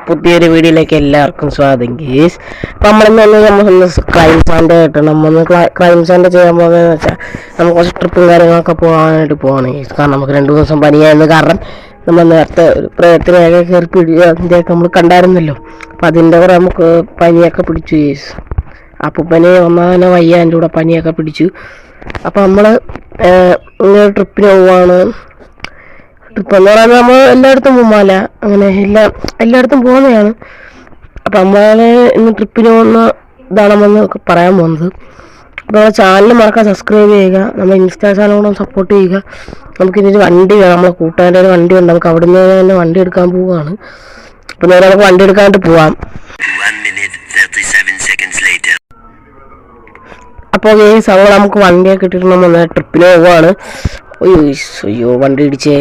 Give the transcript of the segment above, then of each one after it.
പുതിയൊരു വീഡിയോയിലേക്ക് എല്ലാവർക്കും സ്വാഗതം ഗീസ്. അപ്പം നമ്മളൊന്ന് ക്രൈംസാൻ്റെ കിട്ടണം. നമ്മൊന്ന് ക്രൈംസാൻ്റെ ചെയ്യാൻ പോകുന്നതെന്ന് വെച്ചാൽ നമുക്ക് കുറച്ച് ട്രിപ്പും കാര്യങ്ങളൊക്കെ പോകാനായിട്ട് പോകണം ഗീസ്. കാരണം നമുക്ക് 2 ദിവസം പനിയായിരുന്നു. കാരണം നമ്മൾ നേരത്തെ ഒരു പ്രയത്നമൊക്കെ കയറി അതിൻ്റെയൊക്കെ നമ്മൾ കണ്ടായിരുന്നല്ലോ. അപ്പം അതിൻ്റെ കൂടെ നമുക്ക് പനിയൊക്കെ പിടിച്ചു ഗീസ്. അപ്പൂപ്പനെ ഒന്നാനെ വയ്യ, എൻ്റെ കൂടെ പനിയൊക്കെ പിടിച്ചു. അപ്പം നമ്മൾ ഇങ്ങനെ ട്രിപ്പിന് പോവുകയാണ്. ട്രിപ്പെന്ന് പറയുന്നത് നമ്മൾ എല്ലായിടത്തും പോകാല, അങ്ങനെ എല്ലായിടത്തും പോകുന്നതാണ്. അപ്പം നമ്മൾ ഇന്ന് ട്രിപ്പിന് പോകുന്ന ഇതാണെന്ന് പറയാൻ പോകുന്നത്. അപ്പോൾ നമ്മുടെ ചാനൽ മറക്കാൻ സബ്സ്ക്രൈബ് ചെയ്യുക, നമ്മുടെ ഇൻസ്റ്റാ ചാനലോടും സപ്പോർട്ട് ചെയ്യുക. നമുക്കിതൊരു വണ്ടി വേണം, നമ്മളെ കൂട്ടുകാരുടെ ഒരു വണ്ടി ഉണ്ട്. നമുക്ക് അവിടെ നിന്ന് തന്നെ വണ്ടി എടുക്കാൻ പോവുകയാണ്. അപ്പം നേരെ നമുക്ക് വണ്ടി എടുക്കാനായിട്ട് പോവാം. അപ്പോൾ ഈ സമയം നമുക്ക് വണ്ടിയൊക്കെ ഇട്ടിട്ട് നമ്മൾ ട്രിപ്പിന് പോവുകയാണ്. അയ്യോ വണ്ടി ഇടിച്ചേ.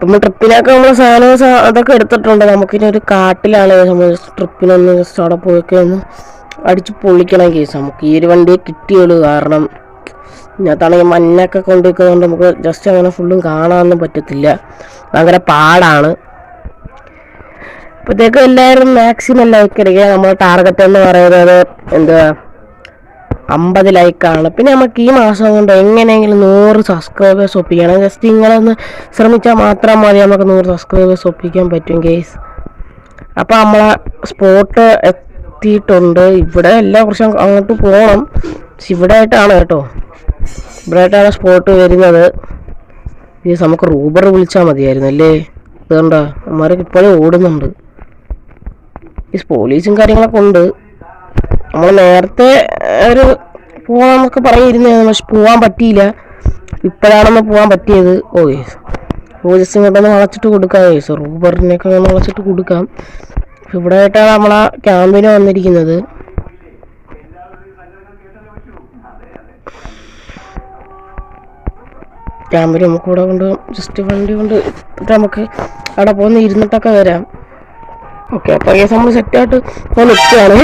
നമ്മൾ ട്രിപ്പിനൊക്കെ നമ്മൾ സാധനം അതൊക്കെ എടുത്തിട്ടുണ്ട്. നമുക്കിനി ഒരു കാട്ടിലാണ് നമ്മൾ ട്രിപ്പിനൊന്ന് ജസ്റ്റ് അവിടെ പോയൊക്കെ ഒന്ന് അടിച്ച് പൊളിക്കണം കേസ്. നമുക്ക് ഈ ഒരു വണ്ടിയെ കിട്ടിയുള്ളൂ. കാരണം ഇതിനകത്താണെങ്കിൽ മഞ്ഞൊക്കെ കൊണ്ടുവയ്ക്കുന്നതുകൊണ്ട് നമുക്ക് ജസ്റ്റ് അങ്ങനെ ഫുള്ളും കാണാനൊന്നും പറ്റത്തില്ല, ഭയങ്കര പാടാണ്. അപ്പോഴത്തേക്കും എല്ലാവരും മാക്സിമം ലൈക്ക് അടിക്കുക. നമ്മുടെ ടാർഗറ്റ് എന്ന് പറയുന്നത് എന്തുവാ 50 ലൈക്കാണ്. പിന്നെ നമുക്ക് ഈ മാസം കൊണ്ട് എങ്ങനെയെങ്കിലും 100 സബ്സ്ക്രൈബേഴ്സ് ഒപ്പിക്കണം. ജസ്റ്റ് നിങ്ങളൊന്ന് ശ്രമിച്ചാൽ മാത്രം മതി, നമുക്ക് 100 സബ്സ്ക്രൈബേഴ്സ് ഒപ്പിക്കാൻ പറ്റും കേസ്. അപ്പോൾ നമ്മളെ സ്പോട്ട് എത്തിയിട്ടുണ്ട്. ഇവിടെ എല്ലാ കുറച്ചും അങ്ങോട്ട് പോകണം. ഇവിടെ ആയിട്ടാണ് കേട്ടോ, ഇവിടെ ആയിട്ടാണ് സ്പോട്ട് വരുന്നത്. ഈ നമുക്ക് റൂബർ വിളിച്ചാൽ മതിയായിരുന്നു അല്ലേ. ഇതുകൊണ്ടാ അമ്മമാരൊക്കെ ഇപ്പോഴും ഓടുന്നുണ്ട്. ഈ പോലീസും കാര്യങ്ങളൊക്കെ ഉണ്ട്. നമ്മൾ നേരത്തെ ഒരു പോകാമെന്നൊക്കെ പറഞ്ഞിരുന്നതാണ്, പക്ഷെ പോകാൻ പറ്റിയില്ല. ഇപ്പോഴാണെന്ന് പോകാൻ പറ്റിയത്. ജസ്റ്റ് ഇങ്ങോട്ടൊന്ന് വളച്ചിട്ട് കൊടുക്കാം കേസ്, റൂബറിനൊക്കെ ഒന്ന് വളച്ചിട്ട് കൊടുക്കാം. ഇവിടെ ആയിട്ടാണ് നമ്മളാ ക്യാമ്പിന് വന്നിരിക്കുന്നത്. ക്യാമ്പിൽ നമുക്ക് ഇവിടെ കൊണ്ട് ജസ്റ്റ് വണ്ടി കൊണ്ട് നമുക്ക് അവിടെ പോകുന്ന ഇരുന്നിട്ടൊക്കെ വരാം. ഓക്കെ, അപ്പോൾ കേസ് നമ്മൾ സെറ്റായിട്ട് ഇപ്പോൾ നിൽക്കുകയാണ്.